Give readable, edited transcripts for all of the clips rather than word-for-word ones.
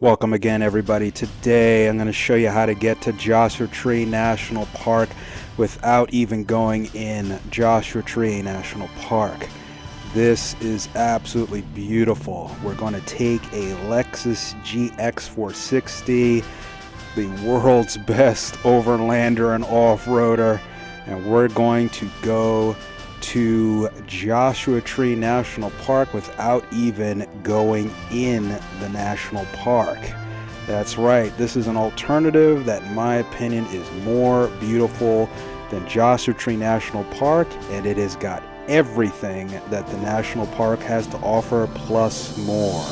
Welcome again, everybody. Today I'm going to show you how to get to Joshua Tree National Park without even going in Joshua Tree National Park. This is absolutely beautiful. We're going to take a Lexus GX460, the world's best overlander and off-roader, and we're going to go to Joshua Tree National Park without even going in the national park. That's right, this is an alternative that in my opinion is more beautiful than Joshua Tree National Park, and it has got everything that the national park has to offer plus more.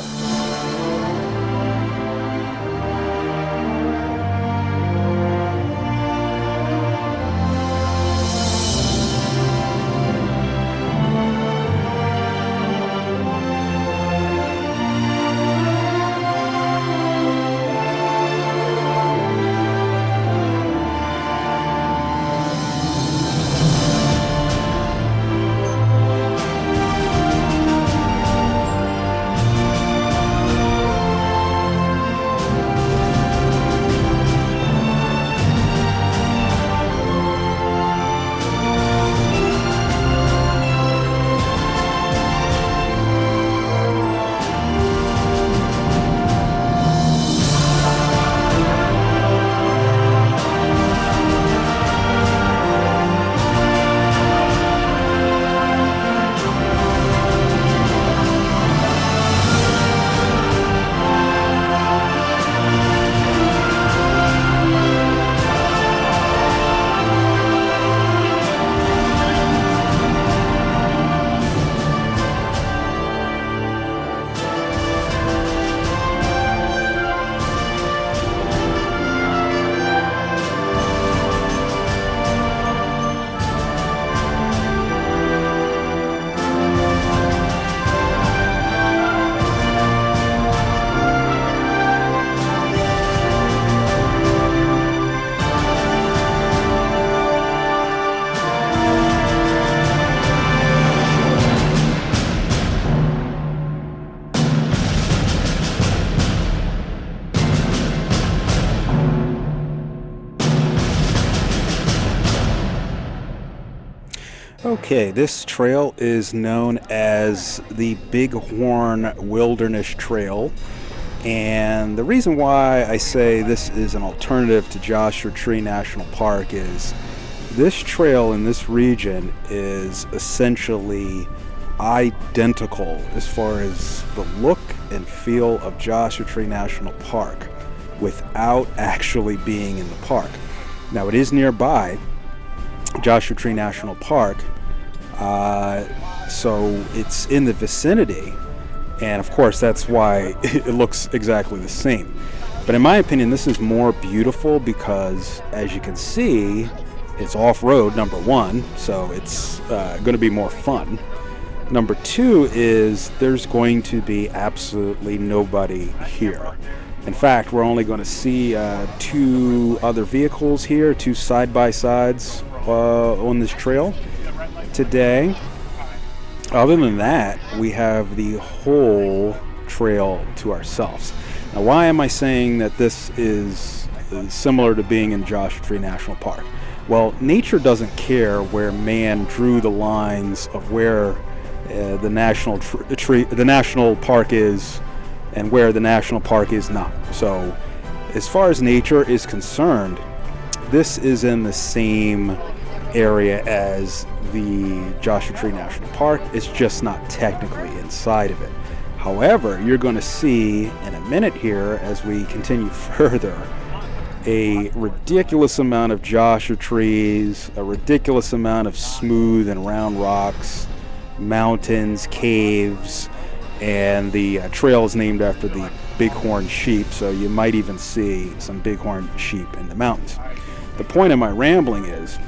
Okay, this trail is known as the Bighorn Wilderness Trail, and the reason why I say this is an alternative to Joshua Tree National Park is this trail in this region is essentially identical as far as the look and feel of Joshua Tree National Park without actually being in the park. Now, it is nearby Joshua Tree National Park, so it's in the vicinity, and of course that's why it looks exactly the same. But in my opinion, this is more beautiful because, as you can see, it's off-road, number one, so it's going to be more fun. Number two is there's going to be absolutely nobody here. In fact, we're only going to see two other vehicles here, two side-by-sides on this trail today. Other than that, we have the whole trail to ourselves. Now, why am I saying that this is similar to being in Joshua Tree National Park? Well, nature doesn't care where man drew the lines of where the national park is and where the national park is not. So, as far as nature is concerned, this is in the same area as the Joshua Tree National Park. It's just not technically inside of it. However, you're going to see in a minute here, as we continue further, a ridiculous amount of Joshua trees, a ridiculous amount of smooth and round rocks, mountains, caves, and the trail is named after the Bighorn sheep, so you might even see some Bighorn sheep in the mountains. The point of my rambling is,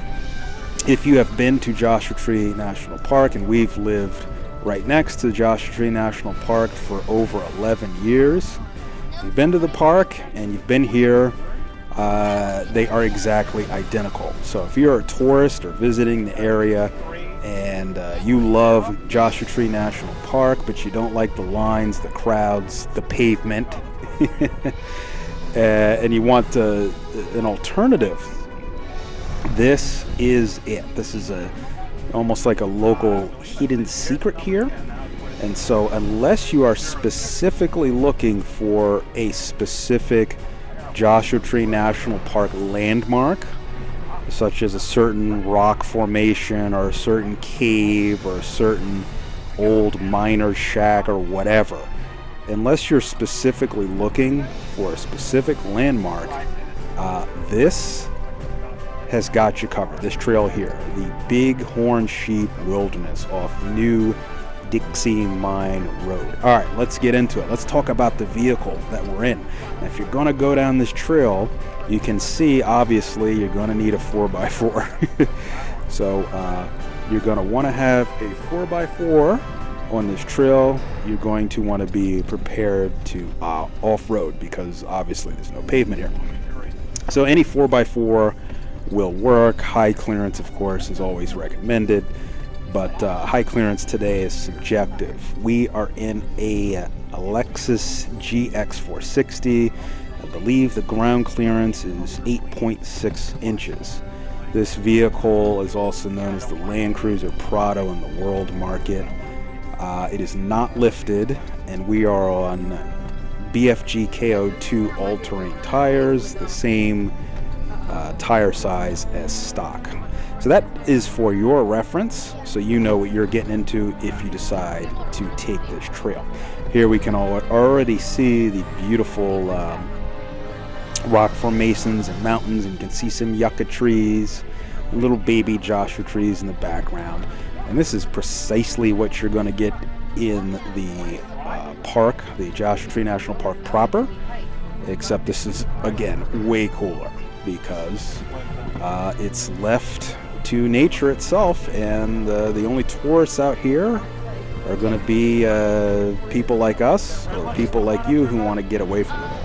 if you have been to Joshua Tree National Park, and we've lived right next to Joshua Tree National Park for over 11 years, if you've been to the park and you've been here, they are exactly identical. So if you're a tourist or visiting the area and you love Joshua Tree National Park, but you don't like the lines, the crowds, the pavement, and you want an alternative, this is it. This is almost like a local hidden secret here. And so unless you are specifically looking for a specific Joshua Tree National Park landmark, such as a certain rock formation or a certain cave or a certain old miner's shack or whatever, unless you're specifically looking for a specific landmark, this has got you covered. This trail here, the Bighorn Sheep Wilderness off New Dixie Mine Road. All right, let's get into it. Let's talk about the vehicle that we're in. Now, if you're going to go down this trail, you can see, obviously, you're going to need a 4x4. So you're going to want to have a 4x4 on this trail. You're going to want to be prepared to off-road because, obviously, there's no pavement here. So any 4x4 will work. High clearance, of course, is always recommended. But high clearance today is subjective. We are in a Lexus GX460. I believe the ground clearance is 8.6 inches. This vehicle is also known as the Land Cruiser Prado in the world market. It is not lifted, and we are on BFG KO2 all-terrain tires, the same tire size as stock. So that is for your reference, so you know what you're getting into if you decide to take this trail. Here we can already see the beautiful rock formations and mountains, and you can see some yucca trees, little baby Joshua trees in the background. And this is precisely what you're going to get in the park, the Joshua Tree National Park proper, except this is, again, way cooler because it's left to nature itself, and the only tourists out here are going to be people like us or people like you who want to get away from it all.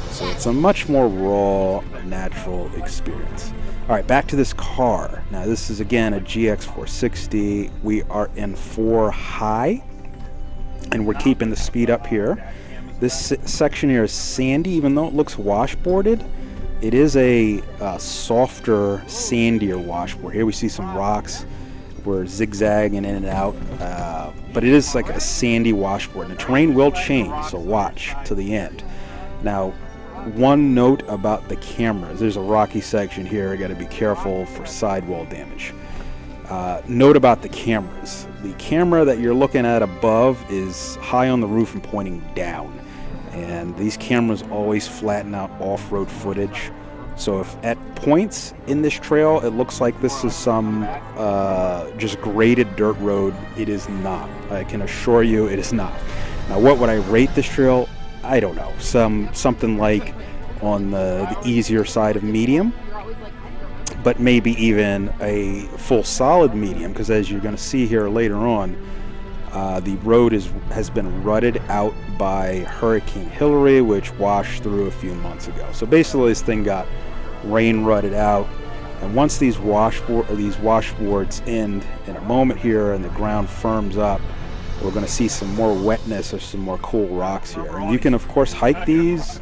So it's a much more raw, natural experience. All right, back to this car. Now this is again a GX460. We are in 4 high, and we're keeping the speed up here. This section here is sandy, even though it looks washboarded. It is a softer, sandier washboard. Here we see some rocks. We're zigzagging in and out, but it is like a sandy washboard. And the terrain will change, so watch to the end. Now, one note about the cameras. There's a rocky section here. I got to be careful for sidewall damage. Note about the cameras. The camera that you're looking at above is high on the roof and pointing down. And these cameras always flatten out off-road footage. So if at points in this trail it looks like this is some just graded dirt road, it is not. I can assure you it is not. Now, what would I rate this trail? I don't know. Something like on the easier side of medium, but maybe even a full solid medium, because as you're going to see here later on, the road has been rutted out by Hurricane Hillary, which washed through a few months ago. So basically this thing got rain rutted out, and once these washboards end in a moment here and the ground firms up, we're going to see some more wetness or some more cool rocks here. And you can of course hike these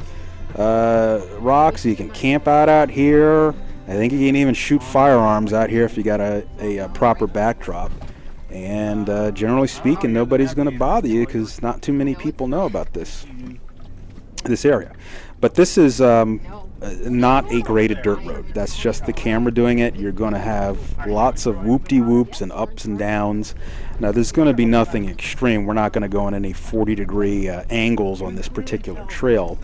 rocks. You can camp out here. I think you can even shoot firearms out here if you got a proper backdrop. And generally speaking, nobody's going to bother you because not too many people know about this area. But this is not a graded dirt road. That's just the camera doing it. You're going to have lots of whoop-de-whoops and ups and downs. Now, there's going to be nothing extreme. We're not going to go on any 40-degree angles on this particular trail.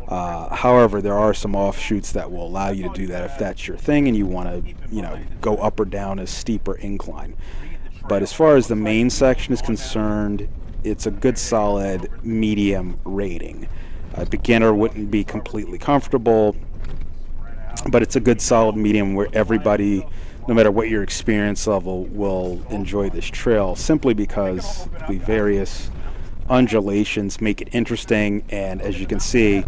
However, there are some offshoots that will allow you to do that if that's your thing and you want to, go up or down a steeper incline. But as far as the main section is concerned, it's a good solid medium rating. A beginner wouldn't be completely comfortable, but it's a good solid medium where everybody, no matter what your experience level, will enjoy this trail simply because the various undulations make it interesting. And as you can see,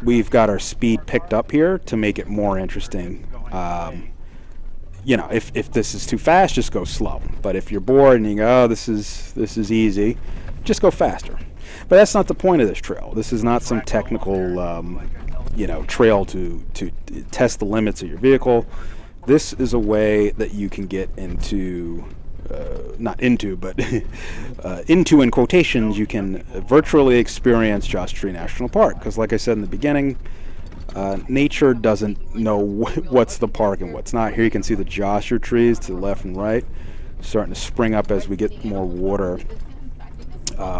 we've got our speed picked up here to make it more interesting. If this is too fast, just go slow. But if you're bored and you go, oh, this is easy, just go faster. But that's not the point of this trail. This is not some technical, trail to test the limits of your vehicle. This is a way that you can get into, not into, but into in quotations, you can virtually experience Joshua Tree National Park. Because like I said in the beginning, nature doesn't know what's the park and what's not. Here you can see the Joshua trees to the left and right starting to spring up as we get more water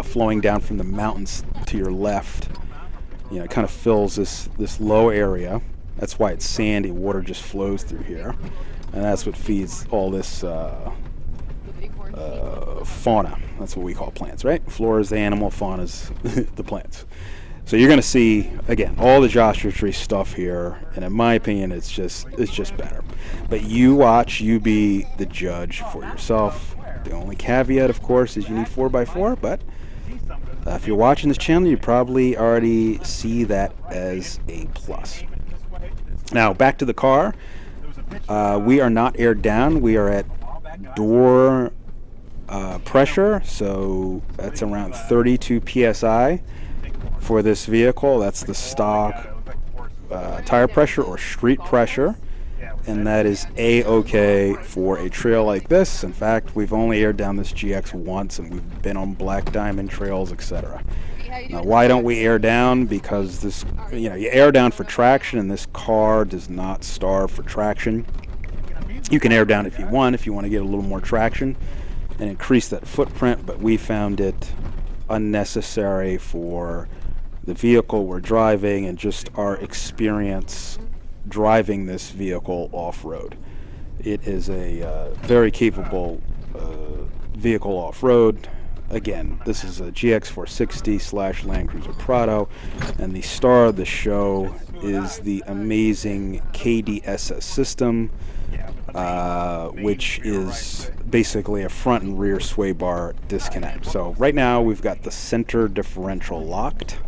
flowing down from the mountains to your left. It kind of fills this low area. That's why it's sandy. Water just flows through here, and that's what feeds all this fauna. That's what we call plants, right? Flora is the animal, fauna is the plants. So you're going to see, again, all the Joshua Tree stuff here, and in my opinion, it's just better. But you watch, you be the judge for yourself. The only caveat, of course, is you need 4x4, but if you're watching this channel, you probably already see that as a plus. Now, back to the car. We are not aired down. We are at door pressure, so that's around 32 psi. For this vehicle, that's the stock tire pressure or street pressure, and that is A-OK for a trail like this. In fact, we've only aired down this GX once, and we've been on black diamond trails, etc. Now, why don't we air down? Because this, you air down for traction, and this car does not starve for traction. You can air down if you want to get a little more traction and increase that footprint, but we found it unnecessary for the vehicle we're driving and just our experience driving this vehicle off-road. It is a very capable vehicle off-road. Again, this is a GX460 / Land Cruiser Prado, and the star of the show is the amazing KDSS system, which is basically a front and rear sway bar disconnect. So right now we've got the center differential locked.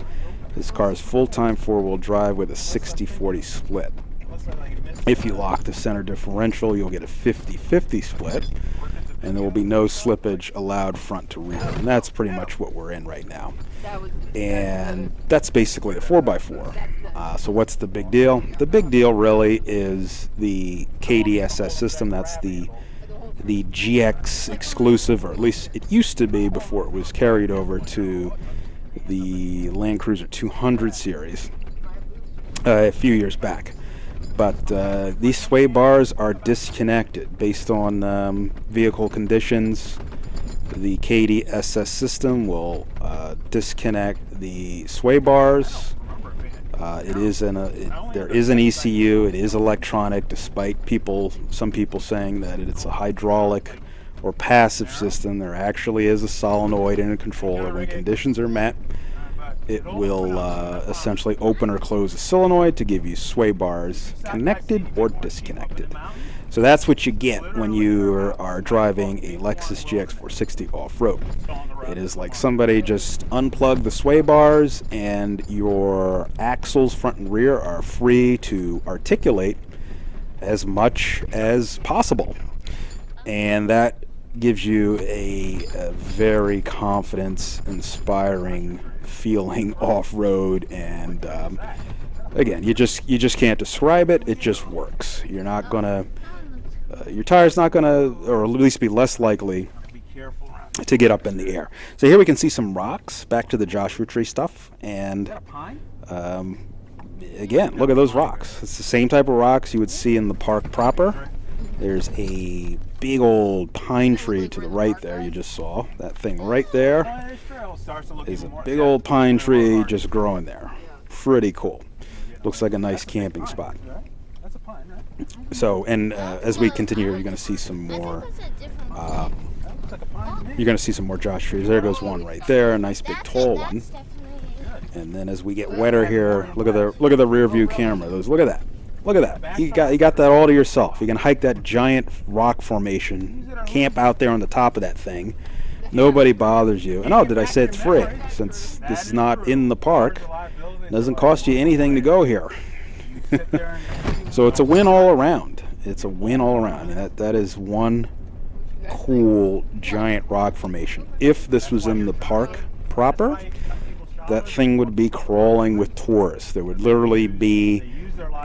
This car is full-time four-wheel drive with a 60-40 split. If you lock the center differential, you'll get a 50-50 split, and there will be no slippage allowed front to rear. And that's pretty much what we're in right now. And that's basically a 4x4. So what's the big deal? The big deal really is the KDSS system. That's the GX exclusive, or at least it used to be before it was carried over to the Land Cruiser 200 series a few years back. But these sway bars are disconnected based on vehicle conditions. The KDSS system will disconnect the sway bars. There is an ECU. It is electronic, despite some people saying that it's a hydraulic or passive system. There actually is a solenoid and a controller. When conditions are met, it will essentially open or close a solenoid to give you sway bars connected or disconnected. So that's what you get when you are driving a Lexus GX460 off-road. It is like somebody just unplugged the sway bars, and your axles front and rear are free to articulate as much as possible. And that gives you a very confidence-inspiring feeling off-road, and again, you just can't describe it. It just works. You're not gonna, your tire's not gonna, or at least be less likely to get up in the air. So here we can see some rocks. Back to the Joshua Tree stuff, and again, look at those rocks. It's the same type of rocks you would see in the park proper. There's a big old pine tree to the right there. You just saw that thing right there is a big old pine tree just growing there. Pretty cool. Looks like a nice camping spot. So, and as we continue, you're going to see some more. You're going to see some more Josh trees. There goes one right there, a nice big tall one. And then as we get wetter here, look at the rear view camera. Look at that. Look at that. You got that all to yourself. You can hike that giant rock formation, camp out there on the top of that thing. Nobody bothers you. And oh, did I say it's free? Since this is not in the park, it doesn't cost you anything to go here. So it's a win all around. It's a win all around. I mean, that is one cool giant rock formation. If this was in the park proper, that thing would be crawling with tourists. There would literally be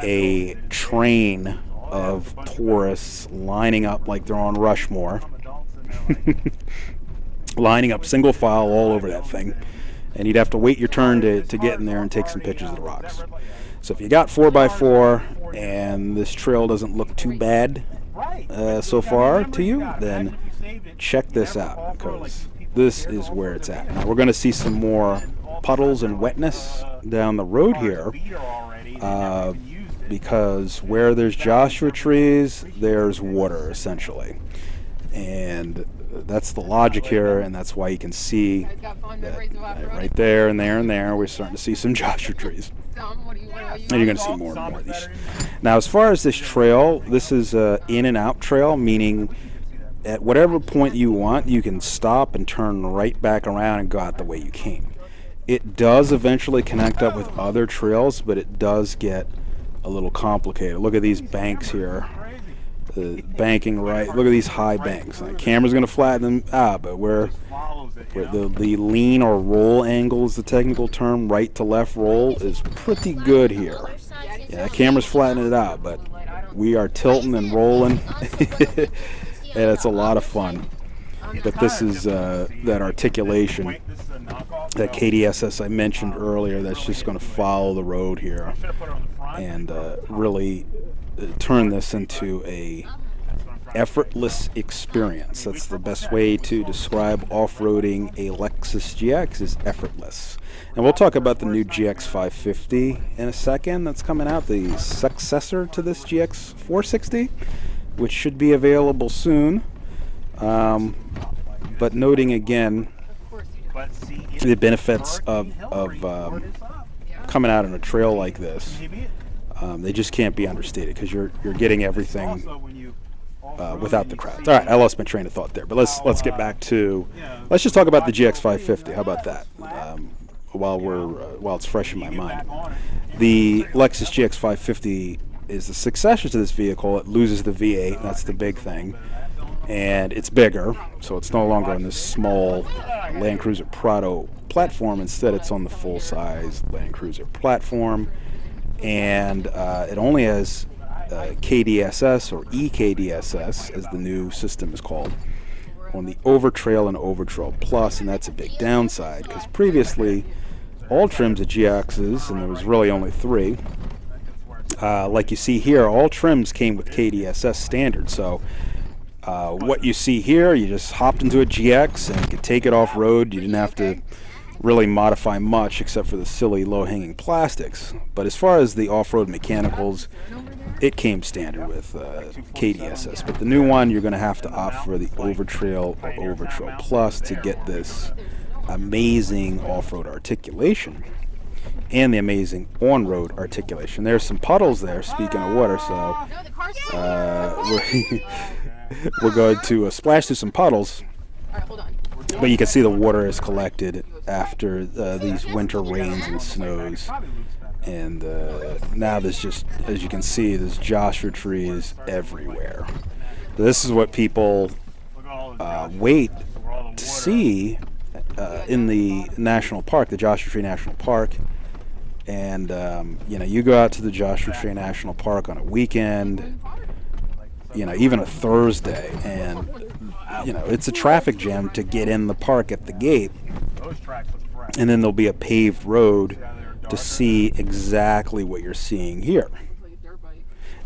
a train of tourists lining up like they're on Rushmore, lining up single file all over that thing, and you'd have to wait your turn to get in there and take some pictures of the rocks. So if you got 4x4 and this trail doesn't look too bad so far to you, then check this out, because this is where it's at. Now we're going to see some more puddles and wetness down the road here, because where there's Joshua trees, there's water, essentially. And that's the logic here, and that's why you can see that right there and there and there, we're starting to see some Joshua trees. And you're going to see more and more of these. Now, as far as this trail, this is an in and out trail, meaning at whatever point you want, you can stop and turn right back around and go out the way you came. It does eventually connect up with other trails, but it does get a little complicated. Look at these banks here. The banking right. Look at these high banks. The camera's going to flatten them out, but where the lean or roll angle is the technical term, right to left roll, is pretty good here. Yeah, the camera's flattening it out, but we are tilting and rolling, and it's a lot of fun. But this is that articulation, that KDSS I mentioned earlier, that's just going to follow the road here and really turn this into a effortless experience. That's the best way to describe off-roading a Lexus GX, is effortless. And we'll talk about the new GX550 in a second. That's coming out, the successor to this GX460, which should be available soon. But noting again the benefits of coming out on a trail like this, they just can't be understated, because you're getting everything without the crowds. All right, I lost my train of thought there, but let's get back to, let's just talk about the GX550. How about that? While it's fresh in my mind, the Lexus GX550 is the successor to this vehicle. It loses the V8, that's the big thing, and it's bigger, so it's no longer on this small Land Cruiser Prado platform. Instead, it's on the full-size Land Cruiser platform, and it only has KDSS, or EKDSS as the new system is called, on the Overtrail and Overtrail Plus, and that's a big downside, because previously all trims of GXs, and there was really only 3, like you see here, all trims came with KDSS standard. So what you see here, you just hopped into a GX and you could take it off-road. You didn't have to really modify much except for the silly low-hanging plastics. But as far as the off-road mechanicals, it came standard with KDSS. But the new one, you're going to have to opt for the Overtrail or Overtrail Plus to get this amazing off-road articulation and the amazing on-road articulation. There's some puddles there, speaking of water, so we're going to splash through some puddles. But you can see the water is collected after these winter rains and snows. And now there's just, as you can see, there's Joshua trees everywhere. So this is what people wait to see in the national park, the Joshua Tree National Park. And you go out to the Joshua Tree National Park on a weekend, even a Thursday, and it's a traffic jam to get in the park at the gate. And then there'll be a paved road to see exactly what you're seeing here.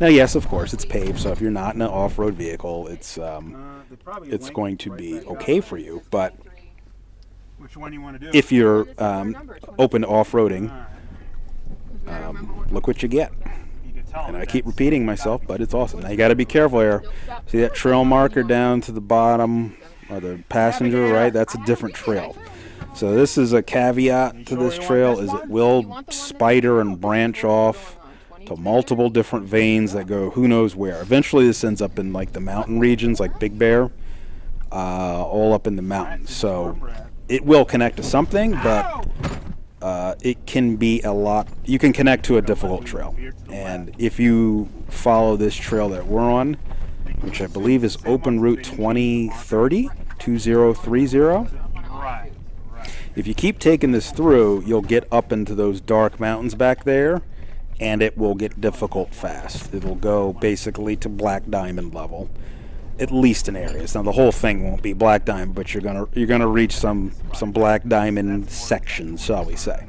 Now, yes, of course, it's paved, so if you're not in an off-road vehicle, it's going to be okay for you. But if you're open to off-roading, look what you get. And I keep repeating myself, but it's awesome. Now you got to be careful here. See that trail marker down to the bottom, or the passenger, right? That's a different trail. So this is a caveat to this trail, is it will spider and branch off to multiple different veins that go who knows where. Eventually this ends up in like the mountain regions, like Big Bear, all up in the mountains. So it will connect to something, but it can be a lot. You can connect to a difficult trail. And if you follow this trail that we're on, which I believe is Open Route 2030, If you keep taking this through, you'll get up into those dark mountains back there, and it will get difficult fast. It'll go basically to black diamond level, at least in areas. Now the whole thing won't be black diamond, but you're gonna reach some black diamond sections, shall we say.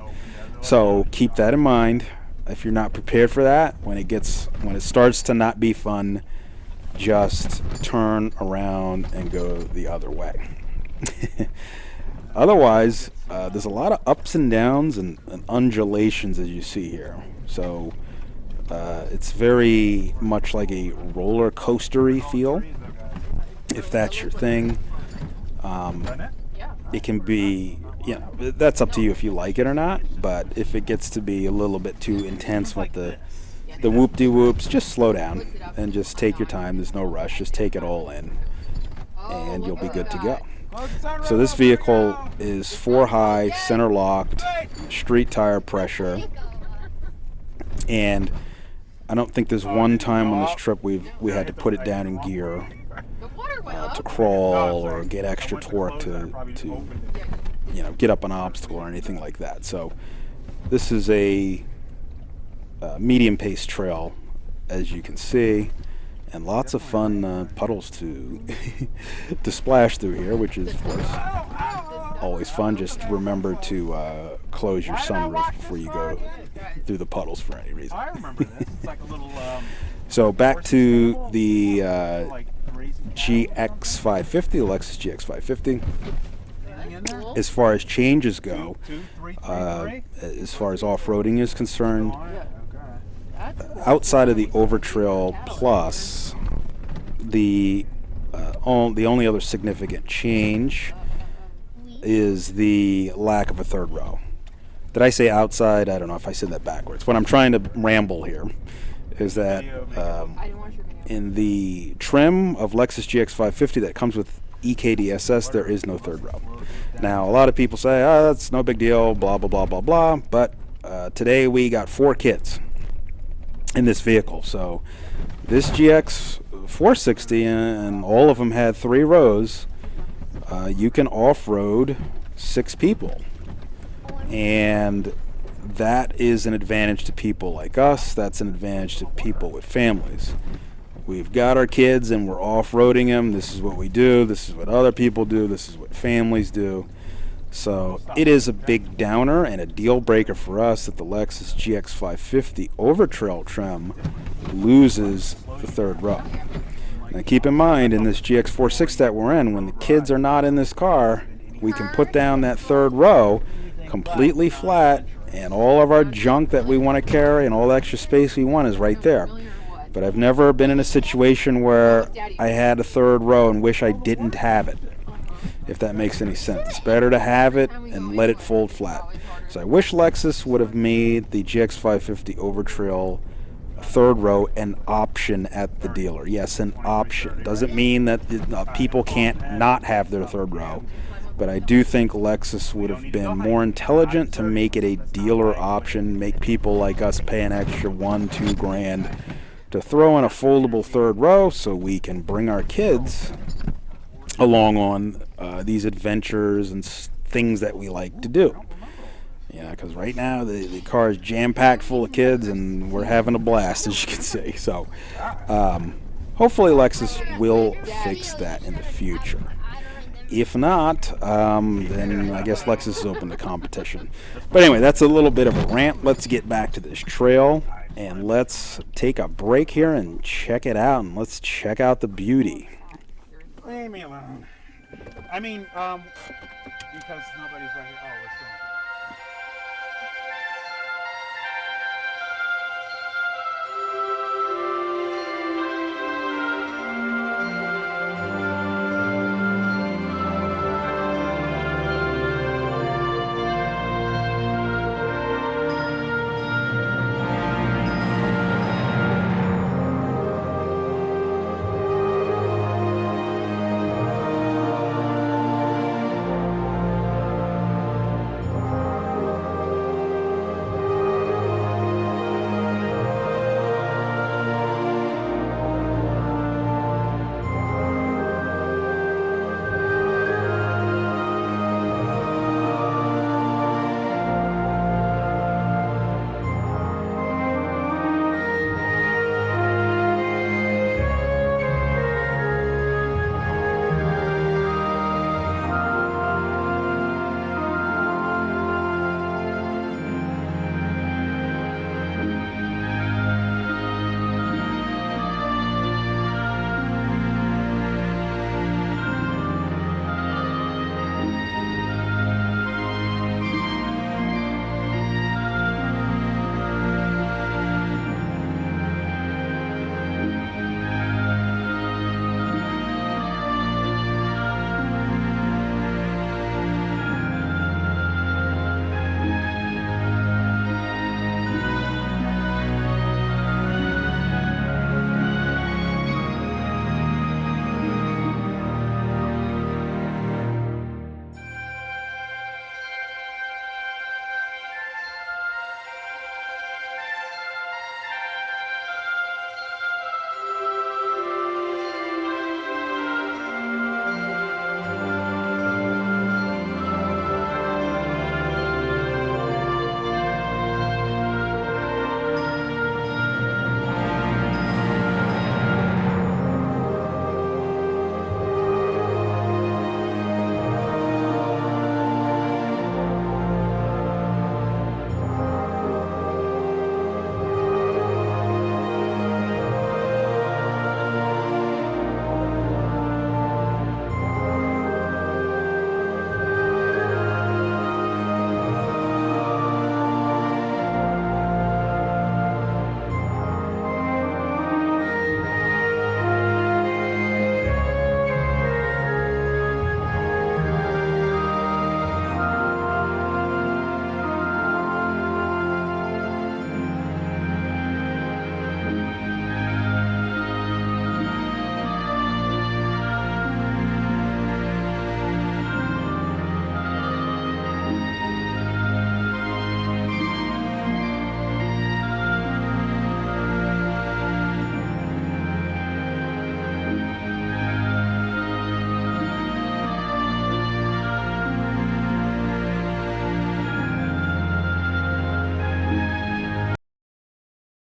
So keep that in mind. If you're not prepared for that, when it starts to not be fun, just turn around and go the other way. Otherwise, there's a lot of ups and downs and undulations, as you see here. So it's very much like a roller coastery feel, if that's your thing. It can be, that's up to you if you like it or not. But if it gets to be a little bit too intense with the whoop-de-whoops, just slow down and just take your time. There's no rush. Just take it all in, and you'll be good to go. So this vehicle is 4-high, center locked, street tire pressure, and I don't think there's one time on this trip we had to put it down in gear to crawl or get extra torque to get up an obstacle or anything like that. So this is a medium pace trail, as you can see, and lots of fun puddles to to splash through here, which is of course always fun. Just remember to close your sunroof before you go through the puddles for any reason. I remember this. It's like a little so back to the GX550, the Lexus GX550. As far as changes go, as far as off-roading is concerned, outside of the Overtrail Plus, the only other significant change is the lack of a third row. Did I say outside? I don't know if I said that backwards. What I'm trying to ramble here is that in the trim of Lexus GX550 that comes with KDSS, there is no third row. Now, a lot of people say, oh, that's no big deal, blah, blah, blah, blah, blah. But today we got 4 kids in this vehicle. So this GX460, and all of them had 3 rows, you can off-road 6 people. And that is an advantage to people like us. That's an advantage to people with families. We've got our kids and we're off-roading them. This is what we do. This is what other people do. This is what families do. So it is a big downer and a deal breaker for us that the Lexus GX550 Overtrail trim loses the third row. Now keep in mind, in this GX460 that we're in, when the kids are not in this car, we can put down that third row completely flat, and all of our junk that we want to carry and all the extra space we want is right there. But I've never been in a situation where I had a third row and wish I didn't have it, if that makes any sense. It's better to have it and let it fold flat. So I wish Lexus would have made the GX550 Overtrail third row an option at the dealer. Yes, an option. Doesn't mean that people can't not have their third row. But I do think Lexus would have been more intelligent to make it a dealer option, make people like us pay an extra $1-2 grand to throw in a foldable third row so we can bring our kids along on these adventures and things that we like to do. Because right now the car is jam-packed full of kids and we're having a blast, as you can see. So hopefully Lexus will fix that in the future. If not, then I guess Lexus is open to competition. But anyway, that's a little bit of a rant. Let's get back to this trail, and let's take a break here and check it out, and let's check out the beauty. Leave me alone. I mean, because nobody's right here. Oh, let's go.